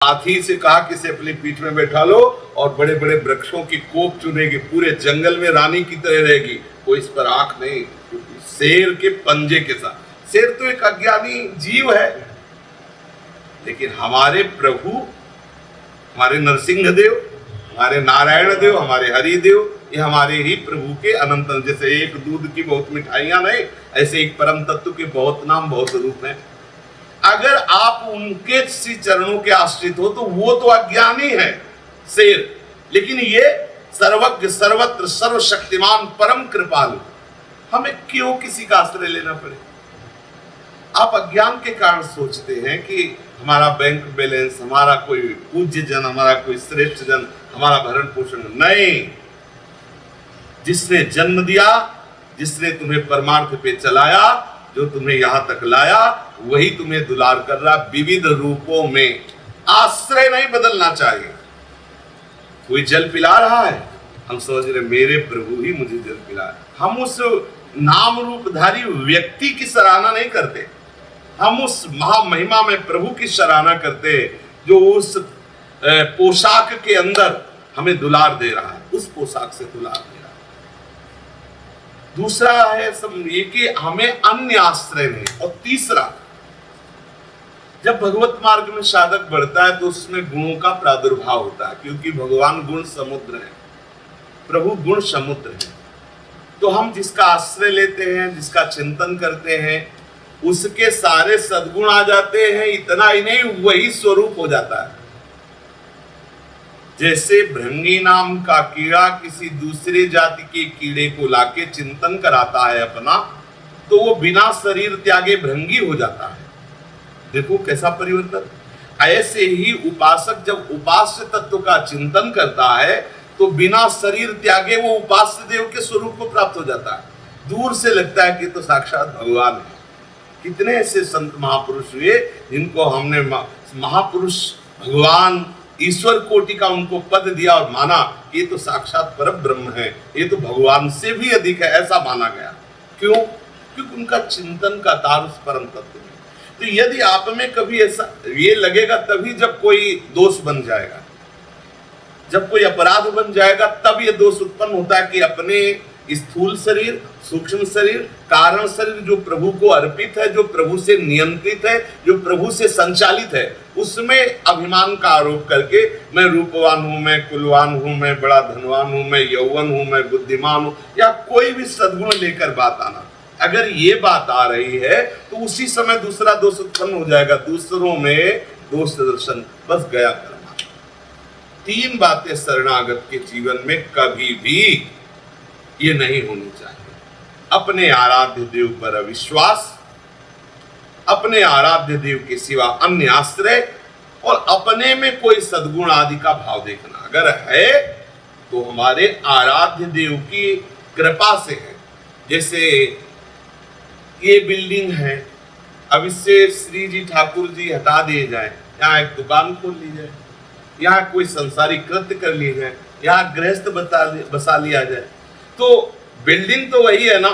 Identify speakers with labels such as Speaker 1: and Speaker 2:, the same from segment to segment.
Speaker 1: हाथी से कहा कि इसे अपनी पीठ में बैठा लो और बड़े बड़े वृक्षों की कोप चुनेगी, पूरे जंगल में रानी की तरह रहेगी, कोई इस पर आंख नहीं, क्योंकि शेर के पंजे के साथ। शेर तो एक अज्ञानी जीव है, लेकिन हमारे प्रभु, हमारे नरसिंह देव, हमारे नारायण देव, हमारे हरिदेव, ये हमारे ही प्रभु के अनंत। जैसे एक दूध की बहुत मिठाइयां नहीं, ऐसे एक परम तत्व के बहुत नाम बहुत रूप हैं। अगर आप उनके श्री चरणों के आश्रित हो तो वो तो अज्ञानी है शेर, लेकिन ये सर्वज्ञ, सर्वत्र, सर्वशक्तिमान, परम कृपालु। हमें क्यों किसी का आश्रय लेना पड़े? आप अज्ञान के कारण सोचते हैं कि हमारा बैंक बैलेंस, हमारा कोई पूज्य जन, हमारा कोई श्रेष्ठ जन हमारा भरण पोषण नहीं। जिसने जन्म दिया, जिसने तुम्हें परमार्थ पे चलाया, जो तुम्हें यहां तक लाया, वही तुम्हें दुलार कर रहा विविध रूपों में। आश्रय नहीं बदलना चाहिए। कोई जल पिला रहा है, हम समझ रहे मेरे प्रभु ही मुझे जल पिला है। हम उस नाम रूपधारी व्यक्ति की सराहना नहीं करते, हम उस महामहिमा में प्रभु की सराहना करते जो उस पोशाक के अंदर हमें दुलार दे रहा है, उस पोशाक से दुलार दे रहा है। दूसरा है सब ये कि हमें अन्य आश्रय नहीं। और तीसरा, जब भगवत मार्ग में साधक बढ़ता है तो उसमें गुणों का प्रादुर्भाव होता है, क्योंकि भगवान गुण समुद्र है, प्रभु गुण समुद्र है। तो हम जिसका आश्रय लेते हैं, जिसका चिंतन करते हैं, उसके सारे सद्गुण आ जाते हैं। इतना ही नहीं, वही स्वरूप हो जाता है। जैसे भृंगी नाम का कीड़ा किसी दूसरे जाति के कीड़े को लाके चिंतन कराता है अपना, तो वो बिना शरीर त्यागे भृंगी हो जाता है। देखो कैसा परिवर्तन। ऐसे ही उपासक जब उपास्य तत्व का चिंतन करता है तो बिना शरीर त्यागे वो उपास्य देव के स्वरूप को प्राप्त हो जाता है। दूर से लगता है कि तो साक्षात भगवान है। कितने ऐसे संत महापुरुष हुए जिनको हमने महापुरुष, भगवान, ईश्वर कोटि का उनको पद दिया और माना ये तो साक्षात पर ब्रह्म है, ये तो भगवान से भी अधिक है, ऐसा माना गया। क्यों? क्योंकि उनका चिंतन का तार उस परम तत्व में। तो यदि आप में कभी ऐसा ये लगेगा, तभी जब कोई दोष बन जाएगा, जब कोई अपराध बन जाएगा, तब ये दोष उत्पन्न होता है कि अपने स्थूल शरीर, सूक्ष्म शरीर, कारण शरीर जो प्रभु को अर्पित है, जो प्रभु से नियंत्रित है, जो प्रभु से संचालित है, उसमें अभिमान का आरोप करके मैं रूपवान हूं, मैं कुलवान हूं, मैं बड़ा धनवान हूं, मैं यौवन हूं, मैं बुद्धिमान हूं, या कोई भी सद्गुण लेकर बात आना। अगर ये बात आ रही है तो उसी समय दूसरा दोष उत्पन्न हो जाएगा, दूसरों में दोष दर्शन, बस गया कर्म। तीन बातें शरणागत के जीवन में कभी भी ये नहीं होनी चाहिए। अपने आराध्य देव पर अविश्वास, अपने आराध्य देव के सिवा अन्य आश्रय, और अपने में कोई सद्गुण आदि का भाव देखना। अगर है तो हमारे आराध्य देव की कृपा से है। जैसे ये बिल्डिंग है, अब इससे श्री जी ठाकुर जी हटा दिए जाए, यहाँ एक दुकान खोल ली जाए, यहाँ कोई संसारिक कृत्य कर ली जाए, यहाँ गृहस्थ बसा लिया जाए, तो बिल्डिंग तो वही है ना,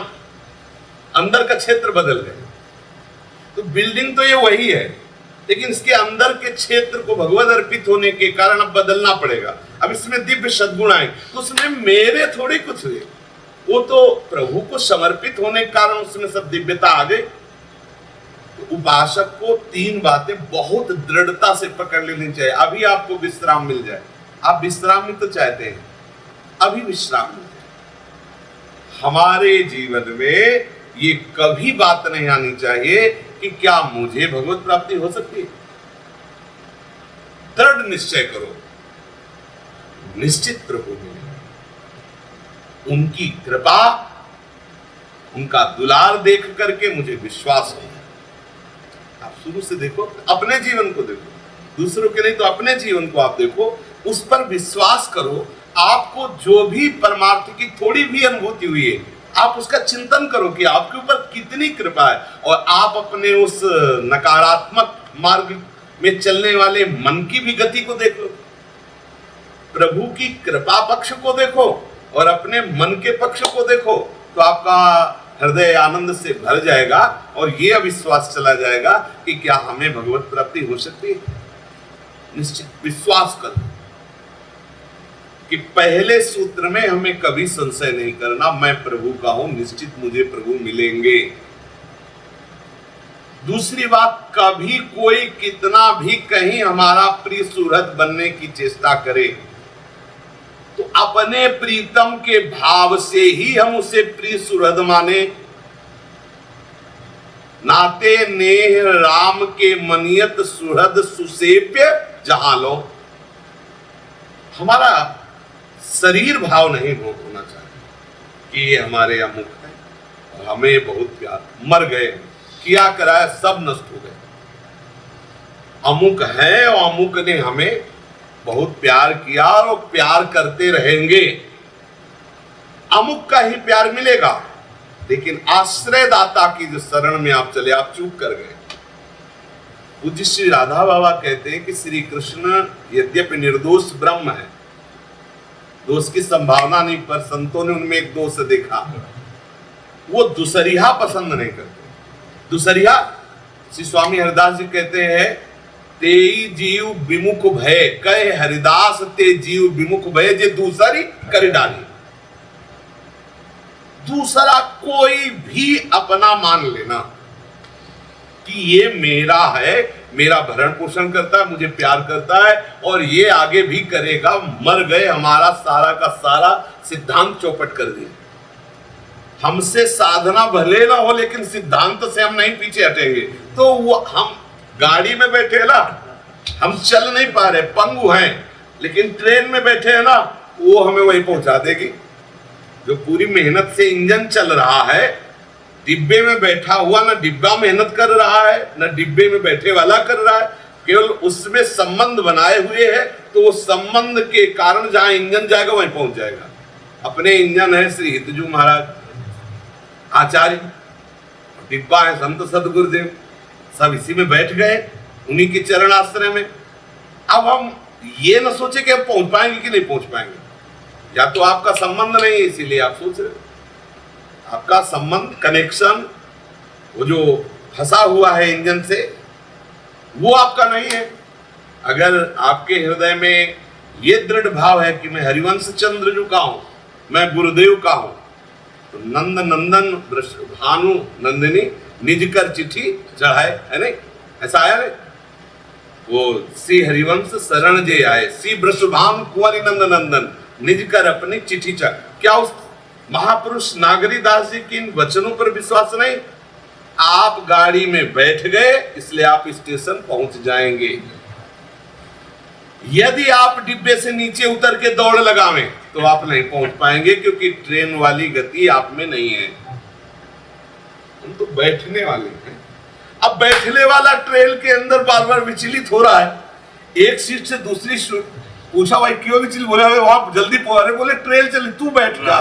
Speaker 1: अंदर का क्षेत्र बदल गया। तो बिल्डिंग तो ये वही है, लेकिन इसके अंदर के क्षेत्र को भगवत अर्पित होने के कारण अब बदलना पड़ेगा। अब इसमें दिव्य सद्गुण आए तो उसमें मेरे थोड़ी कुछ हुए, वो तो प्रभु को समर्पित होने के कारण उसमें सब दिव्यता आ गई। तो उपासक को तीन बातें बहुत दृढ़ता से पकड़ लेनी चाहिए। अभी आपको विश्राम मिल जाए, आप विश्राम ही तो चाहते हैं, अभी विश्राम मिल जाए। हमारे जीवन में ये कभी बात नहीं आनी चाहिए कि क्या मुझे भगवत प्राप्ति हो सकती है। दृढ़ निश्चय करो, निश्चित प्रभु मिलेगा। उनकी कृपा, उनका दुलार देख करके मुझे विश्वास हो। आप शुरू से देखो, अपने जीवन को देखो, दूसरों के नहीं तो अपने जीवन को आप देखो, उस पर विश्वास करो। आपको जो भी परमार्थ की थोड़ी भी अनुभूति हुई है, आप उसका चिंतन करो कि आपके ऊपर कितनी कृपा है, और आप अपने उस नकारात्मक मार्ग में चलने वाले मन की भी गति को देख लो। प्रभु की कृपा पक्ष को देखो और अपने मन के पक्ष को देखो, तो आपका हृदय आनंद से भर जाएगा और ये अविश्वास चला जाएगा कि क्या हमें भगवत प्राप्ति हो सकती है। निश्चित विश्वास कर कि पहले सूत्र में हमें कभी संशय नहीं करना, मैं प्रभु का हूं, निश्चित मुझे प्रभु मिलेंगे। दूसरी बात, कभी कोई कितना भी कहीं हमारा प्रिय सुहृद बनने की चेष्टा करे तो अपने प्रीतम के भाव से ही हम उसे प्रिय सुहृद माने। नाते नेह राम के मनियत सुहृद सुसेव्य जहां लो। हमारा शरीर भाव नहीं होना चाहिए कि ये हमारे अमुक है और हमें बहुत प्यार, मर गए, किया कराया सब नष्ट हो गए। अमुक है और अमुक ने हमें बहुत प्यार किया और प्यार करते रहेंगे, अमुक का ही प्यार मिलेगा। लेकिन आश्रयदाता की जो शरण में आप चले, आप चूक कर गए। पूज्य श्री राधा बाबा कहते हैं कि श्री कृष्ण यद्यपि निर्दोष ब्रह्म है, दोष की संभावना नहीं, पर संतों ने उनमें एक दोष देखा, वो दुसरिया पसंद नहीं करते। दुसरिया, श्री स्वामी हरिदास जी कहते हैं, तेई जीव विमुख भय कहे हरिदास, ते जीव विमुख भय जे दूसरी कर डाली। दूसरा कोई भी अपना मान लेना कि ये मेरा है, मेरा भरण पोषण करता है, मुझे प्यार करता है और ये आगे भी करेगा, मर गए, हमारा सारा का सारा सिद्धांत चौपट कर दिया। हमसे साधना भले ना हो लेकिन सिद्धांत से हम नहीं पीछे हटेंगे। तो वो हम गाड़ी में बैठे ना, हम चल नहीं पा रहे, पंगु हैं, लेकिन ट्रेन में बैठे हैं ना, वो हमें वहीं पहुंचा देगी। जो पूरी मेहनत से इंजन चल रहा है, डिब्बे में बैठा हुआ ना डिब्बा मेहनत कर रहा है, ना डिब्बे में बैठे वाला कर रहा है, केवल उसमें संबंध बनाए हुए है। तो वो संबंध के कारण जहां इंजन जाएगा वहीं पहुंच जाएगा। अपने इंजन है श्री हितजू महाराज आचार्य, डिब्बा है संत सदगुरुदेव, सब इसी में बैठ गए, उन्हीं के चरण आश्रय में। अब हम ये ना सोचे कि हम पहुंच पाएंगे कि नहीं पहुंच पाएंगे, या तो आपका संबंध नहीं है इसीलिए आप सोच रहे हो, आपका संबंध, कनेक्शन, वो जो फंसा हुआ है इंजन से, वो आपका नहीं है। अगर आपके हृदय में ये दृढ़ भाव है कि मैं हरिवंश चंद्र जी का हूं, मैं गुरुदेव का हूं, तो नंद नंदन भानु नंदिनी निज कर चिट्ठी चढ़ाए, है नहीं, ऐसा आया नहीं? वो श्री हरिवंश शरण जे आए, श्री वृषभानु कुंवरी नंद नंदन निज कर अपनी चिट्ठी चढ़। क्या उस महापुरुष नागरीदास जी के इन वचनों पर विश्वास नहीं? आप गाड़ी में बैठ गए इसलिए आप स्टेशन पहुंच जाएंगे। यदि आप डिब्बे से नीचे उतर के दौड़ लगावें तो आप नहीं पहुंच पाएंगे, क्योंकि ट्रेन वाली गति आप में नहीं है। हम तो बैठने वाले हैं। अब बैठने वाला ट्रेन के अंदर बार बार विचलित हो रहा है, एक सीट से दूसरी सीट। पूछा भाई क्यों विचलित? बोले वहां जल्दी पहुंच रहे, बोले ट्रेन चली, तू बैठ जा।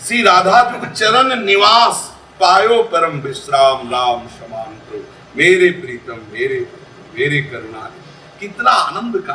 Speaker 1: श्री राधा जी चरण निवास पायो परम विश्राम, राम समान प्रभु मेरे प्रीतम मेरे करुणा। कितना आनंद का